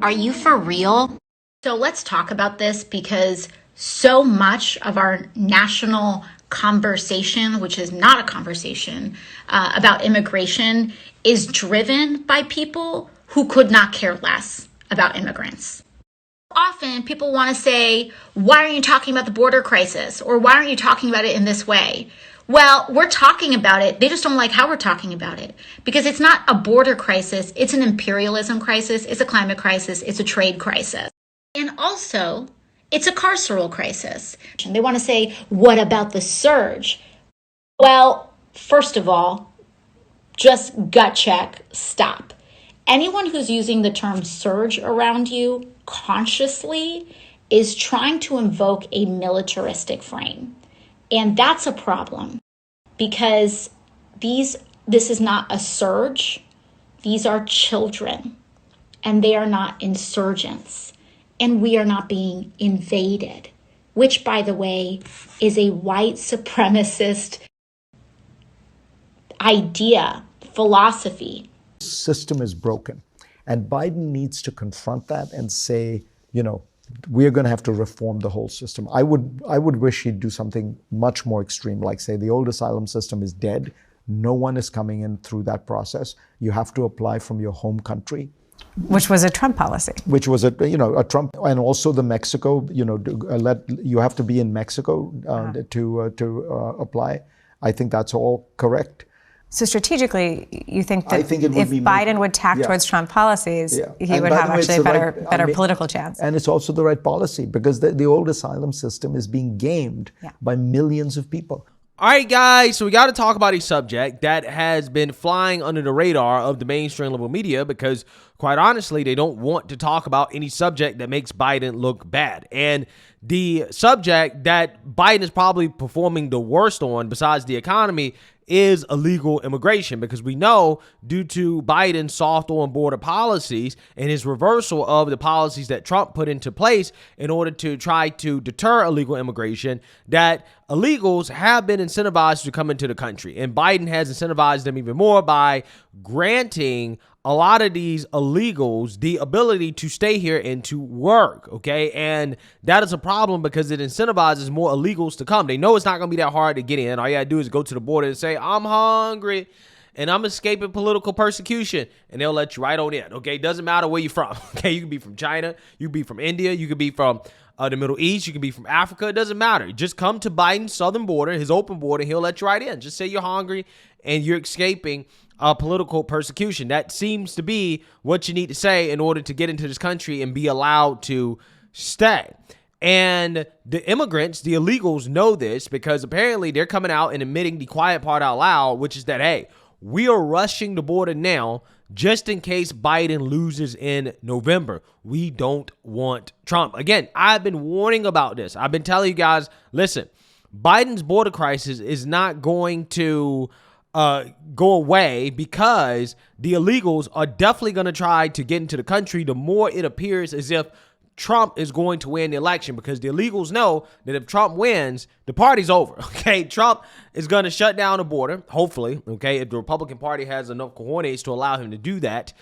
Are you for real? So let's talk about this because so much of our national conversation, which is not a conversation about immigration, is driven by people who could not care less about immigrants. Often people want to say, why aren't you talking about the border crisis? Or why aren't you talking about it in this way? Well, we're talking about it. They just don't like how we're talking about it because it's not a border crisis. It's an imperialism crisis. It's a climate crisis. It's a trade crisis. And also, it's a carceral crisis. They want to say, what about the surge? Well, first of all, just gut check, stop. Anyone who's using the term surge around you consciously is trying to invoke a militaristic frame. And that's a problem because this is not a surge. These are children and they are not insurgents and we are not being invaded, which, by the way, is a white supremacist idea, philosophy. System is broken and Biden needs to confront that and say, we're going to have to reform the whole system. I would wish he'd do something much more extreme, like say the old asylum system is dead. No one is coming in through that process. You have to apply from your home country. Which was a Trump policy. Which was a Trump, and also the Mexico, you have to be in Mexico to apply. I think that's all correct. So strategically, you think that if Biden would tack towards Trump policies, he would have actually a better political chance? And it's also the right policy because the old asylum system is being gamed by millions of people. All right, guys, so we got to talk about a subject that has been flying under the radar of the mainstream level media because, quite honestly, they don't want to talk about any subject that makes Biden look bad. And the subject that Biden is probably performing the worst on, besides the economy, is illegal immigration, because we know due to Biden's soft on border policies and his reversal of the policies that Trump put into place in order to try to deter illegal immigration, that illegals have been incentivized to come into the country. And Biden has incentivized them even more by granting a lot of these illegals the ability to stay here and to work, okay? And that is a problem because it incentivizes more illegals to come. They know it's not going to be that hard to get in. All you got to do is go to the border and say, I'm hungry and I'm escaping political persecution, and they'll let you right on in, okay? Doesn't matter where you're from, okay? You can be from China, you can be from India, you can be from the Middle East, you can be from Africa, it doesn't matter. Just come to Biden's southern border, his open border, he'll let you right in. Just say you're hungry and you're escaping political persecution. That seems to be what you need to say in order to get into this country and be allowed to stay. And the immigrants, the illegals, know this because apparently they're coming out and admitting the quiet part out loud, which is that, hey, we are rushing the border now just in case Biden loses in November. We don't want Trump. Again, I've been warning about this. I've been telling you guys, listen, Biden's border crisis is not going to go away because the illegals are definitely going to try to get into the country the more it appears as if Trump is going to win the election, because the illegals know that if Trump wins, the party's over, okay? Trump is going to shut down the border, hopefully, okay, if the Republican Party has enough cojones to allow him to do that.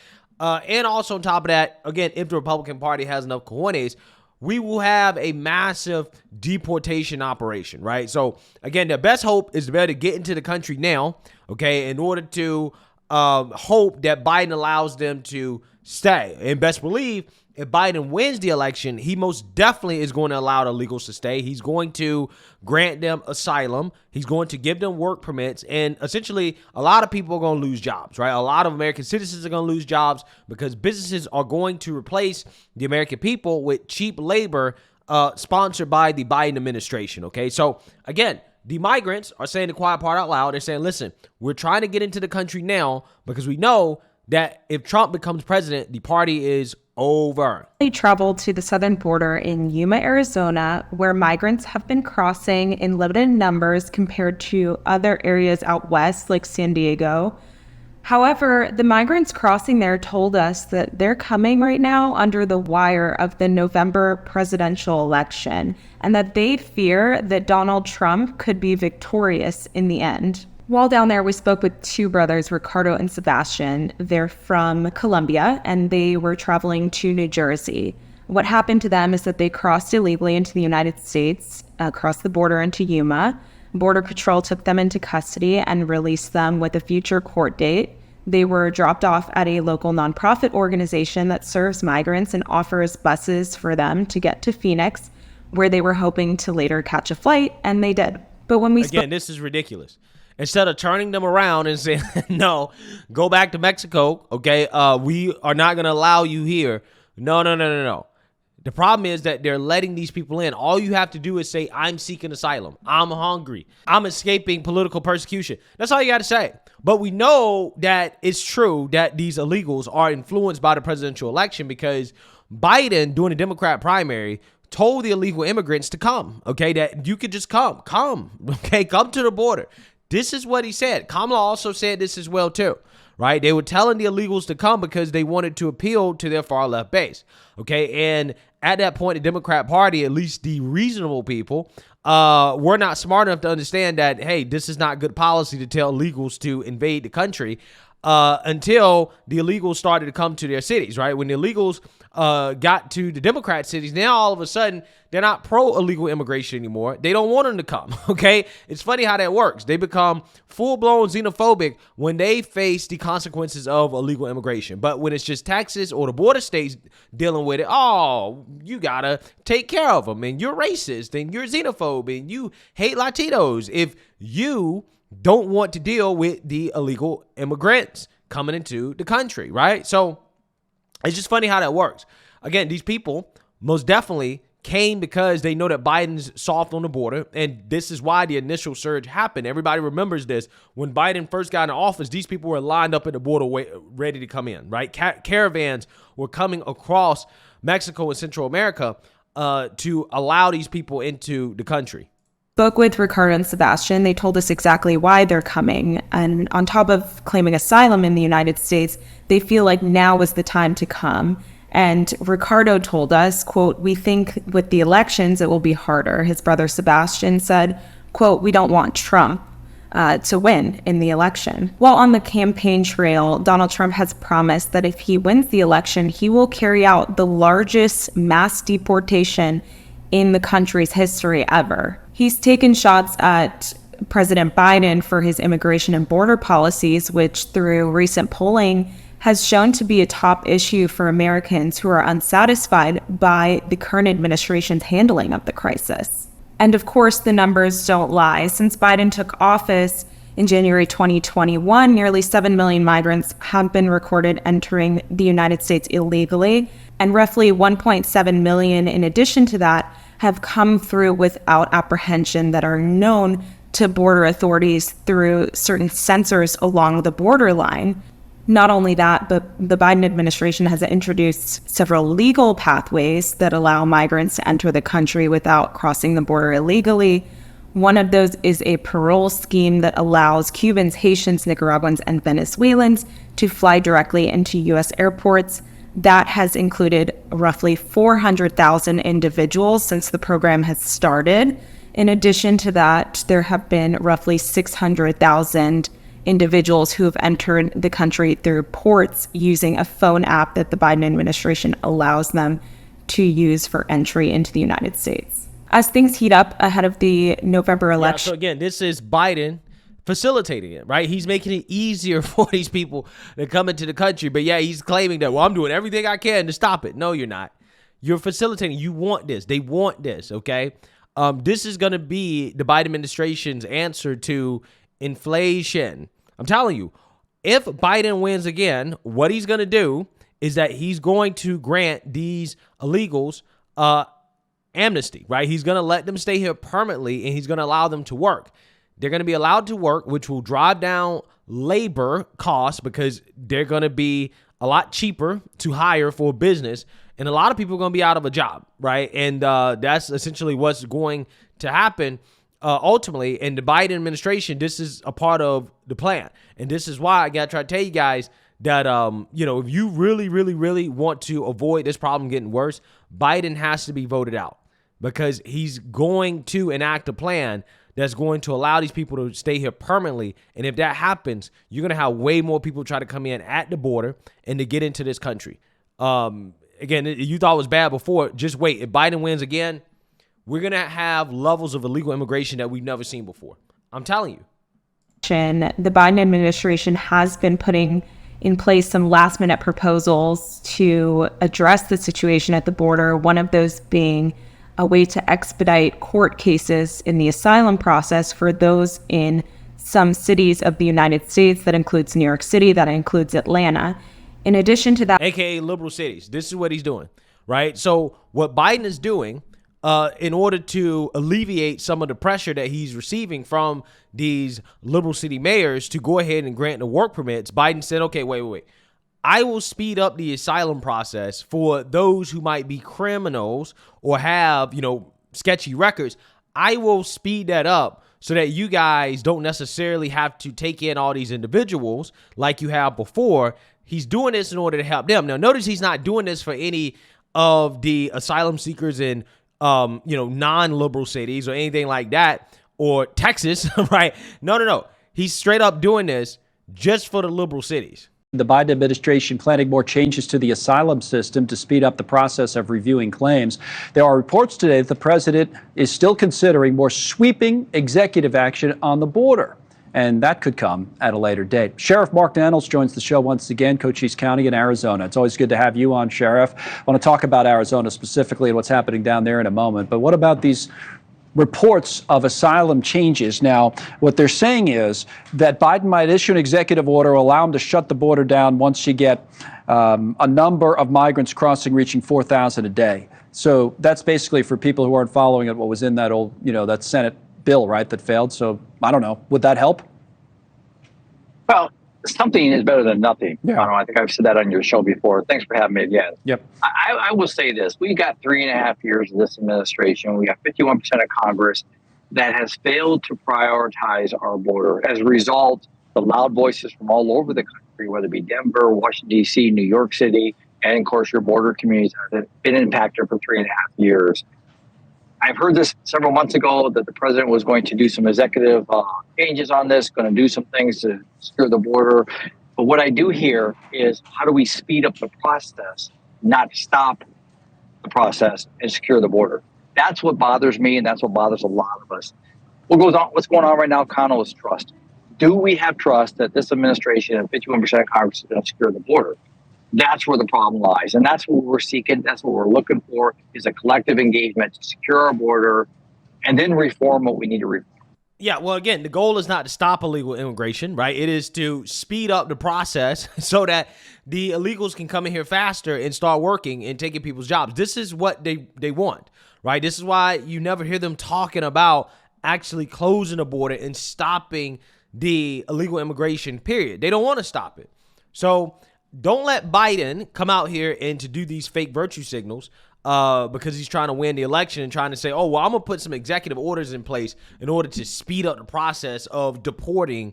And also on top of that, again, if the Republican Party has enough cojones, we will have a massive deportation operation, right? So, again, the best hope is to be able to get into the country now, okay, in order to hope that Biden allows them to stay. And best believe, if Biden wins the election, he most definitely is going to allow the illegals to stay. He's going to grant them asylum. He's going to give them work permits. And essentially, a lot of people are going to lose jobs, right? A lot of American citizens are going to lose jobs because businesses are going to replace the American people with cheap labor sponsored by the Biden administration, okay? So, again, the migrants are saying the quiet part out loud. They're saying, listen, we're trying to get into the country now because we know that if Trump becomes president, the party is over. They traveled to the southern border in Yuma, Arizona, where migrants have been crossing in limited numbers compared to other areas out west, like San Diego. However, the migrants crossing there told us that they're coming right now under the wire of the November presidential election, and that they fear that Donald Trump could be victorious in the end. While down there, we spoke with two brothers, Ricardo and Sebastian. They're from Colombia, and they were traveling to New Jersey. What happened to them is that they crossed illegally into the United States, across the border into Yuma. Border Patrol took them into custody and released them with a future court date. They were dropped off at a local nonprofit organization that serves migrants and offers buses for them to get to Phoenix, where they were hoping to later catch a flight, and they did. But when we Again, this is ridiculous. Instead of turning them around and saying, no, go back to Mexico, okay, we are not going to allow you here. No. The problem is that they're letting these people in. All you have to do is say, I'm seeking asylum. I'm hungry. I'm escaping political persecution. That's all you got to say. But we know that it's true that these illegals are influenced by the presidential election because Biden, during the Democrat primary, told the illegal immigrants to come, okay, that you could just come, okay, come to the border. This is what he said. Kamala also said this as well, too, right? They were telling the illegals to come because they wanted to appeal to their far left base, okay? And at that point, the Democrat Party, at least the reasonable people, were not smart enough to understand that, hey, this is not good policy to tell illegals to invade the country until the illegals started to come to their cities, right? When the illegals got to the Democrat cities, now all of a sudden they're not pro-illegal immigration anymore. They don't want them to come, okay? It's funny how that works. They become full-blown xenophobic when they face the consequences of illegal immigration. But when it's just Texas or the border states dealing with it, oh, you gotta take care of them, and you're racist, and you're xenophobe, and you hate Latinos if you don't want to deal with the illegal immigrants coming into the country, right? So it's just funny how that works. Again, these people most definitely came because they know that Biden's soft on the border, and this is why the initial surge happened. Everybody remembers this. When Biden first got in office, these people were lined up at the border ready to come in, right? Caravans were coming across Mexico and Central America to allow these people into the country. Spoke with Ricardo and Sebastian. They told us exactly why they're coming. And on top of claiming asylum in the United States, they feel like now is the time to come. And Ricardo told us, quote, we think with the elections, it will be harder. His brother Sebastian said, quote, we don't want Trump to win in the election. While on the campaign trail, Donald Trump has promised that if he wins the election, he will carry out the largest mass deportation in the country's history ever. He's taken shots at President Biden for his immigration and border policies, which through recent polling has shown to be a top issue for Americans who are unsatisfied by the current administration's handling of the crisis. And of course, the numbers don't lie. Since Biden took office in January 2021, nearly 7 million migrants have been recorded entering the United States illegally, and roughly 1.7 million in addition to that have come through without apprehension that are known to border authorities through certain sensors along the borderline. Not only that, but the Biden administration has introduced several legal pathways that allow migrants to enter the country without crossing the border illegally. One of those is a parole scheme that allows Cubans, Haitians, Nicaraguans, and Venezuelans to fly directly into U.S. airports. That has included roughly 400,000 individuals since the program has started. In addition to that, there have been roughly 600,000 individuals who have entered the country through ports using a phone app that the Biden administration allows them to use for entry into the United States. As things heat up ahead of the November election. So again, this is Biden facilitating it, right? He's making it easier for these people to come into the country. But yeah, he's claiming that, well, I'm doing everything I can to stop it. No, you're not. You're facilitating. You want this. They want this, okay? This is going to be the Biden administration's answer to inflation. I'm telling you, if Biden wins again, what he's going to do is that he's going to grant these illegals amnesty, right? He's going to let them stay here permanently, and he's going to allow them to work. They're going to be allowed to work, which will drive down labor costs because they're going to be a lot cheaper to hire for a business. And a lot of people are going to be out of a job, right? And that's essentially what's going to happen ultimately. And the Biden administration, this is a part of the plan. And this is why I got to try to tell you guys that, if you really, really, really want to avoid this problem getting worse, Biden has to be voted out because he's going to enact a plan that's going to allow these people to stay here permanently. And if that happens, you're going to have way more people try to come in at the border and to get into this country. Again, you thought it was bad before. Just wait. If Biden wins again, we're going to have levels of illegal immigration that we've never seen before. I'm telling you. The Biden administration has been putting in place some last-minute proposals to address the situation at the border, one of those being a way to expedite court cases in the asylum process for those in some cities of the United States. That includes New York City, that includes Atlanta. In addition to that, AKA liberal cities. This is what he's doing, right? So what Biden is doing in order to alleviate some of the pressure that he's receiving from these liberal city mayors to go ahead and grant the work permits, Biden said, okay, wait. I will speed up the asylum process for those who might be criminals or have, sketchy records. I will speed that up so that you guys don't necessarily have to take in all these individuals like you have before. He's doing this in order to help them. Now, notice he's not doing this for any of the asylum seekers in non-liberal cities or anything like that, or Texas, right? No. He's straight up doing this just for the liberal cities. The Biden administration planning more changes to the asylum system to speed up the process of reviewing claims. There are reports today that the president is still considering more sweeping executive action on the border, and that could come at a later date. Sheriff Mark Daniels joins the show once again, Cochise County in Arizona. It's always good to have you on, Sheriff. I want to talk about Arizona specifically and what's happening down there in a moment, but what about these reports of asylum changes? Now, what they're saying is that Biden might issue an executive order, allow him to shut the border down once you get a number of migrants crossing, reaching 4,000 a day. So that's basically, for people who aren't following it, what was in that old, that Senate bill, right, that failed. So I don't know. Would that help? Well, something is better than nothing. Yeah. I think I've said that on your show before. Thanks for having me again. Yep. I will say this. We got 3.5 years of this administration. We got 51% of Congress that has failed to prioritize our border. As a result, the loud voices from all over the country, whether it be Denver, Washington, D.C., New York City, and of course your border communities, have been impacted for 3.5 years. I've heard this several months ago that the president was going to do some executive changes on this, going to do some things to secure the border. But what I do hear is, how do we speed up the process, not stop the process, and secure the border? That's what bothers me, and that's what bothers a lot of us. What's going on right now, Connell, is trust. Do we have trust that this administration and 51% of Congress is going to secure the border? That's where the problem lies. And that's what we're seeking. That's what we're looking for, is a collective engagement to secure our border and then reform what we need to reform. Yeah, well, again, the goal is not to stop illegal immigration, right? It is to speed up the process so that the illegals can come in here faster and start working and taking people's jobs. This is what they want, right? This is why you never hear them talking about actually closing the border and stopping the illegal immigration, period. They don't want to stop it. So don't let Biden come out here and to do these fake virtue signals because he's trying to win the election and trying to say, oh, well, I'm going to put some executive orders in place in order to speed up the process of deporting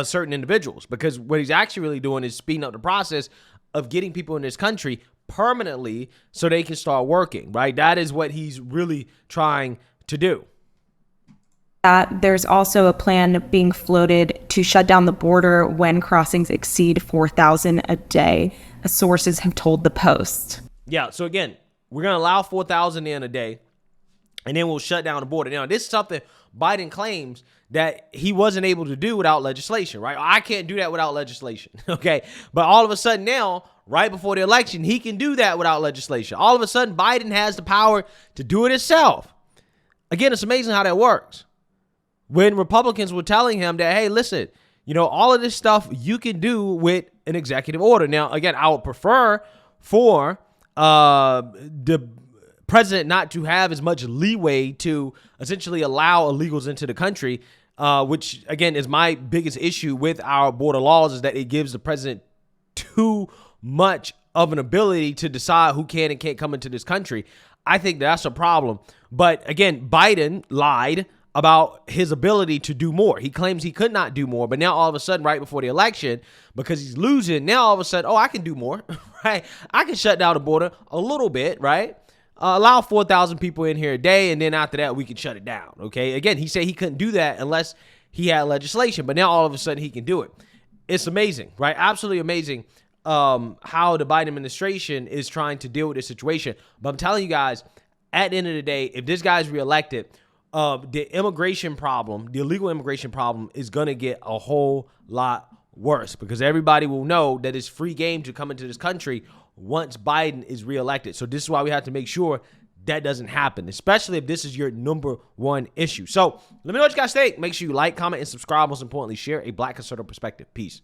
certain individuals. Because what he's actually really doing is speeding up the process of getting people in this country permanently so they can start working, right? That is what he's really trying to do. There's also a plan being floated to shut down the border when crossings exceed 4,000 a day, sources have told the Post. Yeah, so again, we're going to allow 4,000 in a day, and then we'll shut down the border. Now, this is something Biden claims that he wasn't able to do without legislation, right? I can't do that without legislation, okay? But all of a sudden now, right before the election, he can do that without legislation. All of a sudden, Biden has the power to do it himself. Again, it's amazing how that works. When Republicans were telling him that, hey, listen, all of this stuff you can do with an executive order. Now, again, I would prefer for the president not to have as much leeway to essentially allow illegals into the country, which, again, is my biggest issue with our border laws, is that it gives the president too much of an ability to decide who can and can't come into this country. I think that's a problem. But, again, Biden lied about his ability to do more. He claims he could not do more, but now all of a sudden, right before the election, because he's losing, now all of a sudden, I can do more, right? I can shut down the border a little bit, right? allow 4,000 people in here a day, and then after that, we can shut it down, okay? Again, he said he couldn't do that unless he had legislation, but now all of a sudden he can do it. It's amazing, right? Absolutely amazing how the Biden administration is trying to deal with this situation. But I'm telling you guys, at the end of the day, if this guy's reelected, the immigration problem, the illegal immigration problem is going to get a whole lot worse because everybody will know that it's free game to come into this country once Biden is reelected. So this is why we have to make sure that doesn't happen, especially if this is your number one issue. So let me know what you guys think. Make sure you like, comment, and subscribe. Most importantly, share a Black conservative perspective. Peace.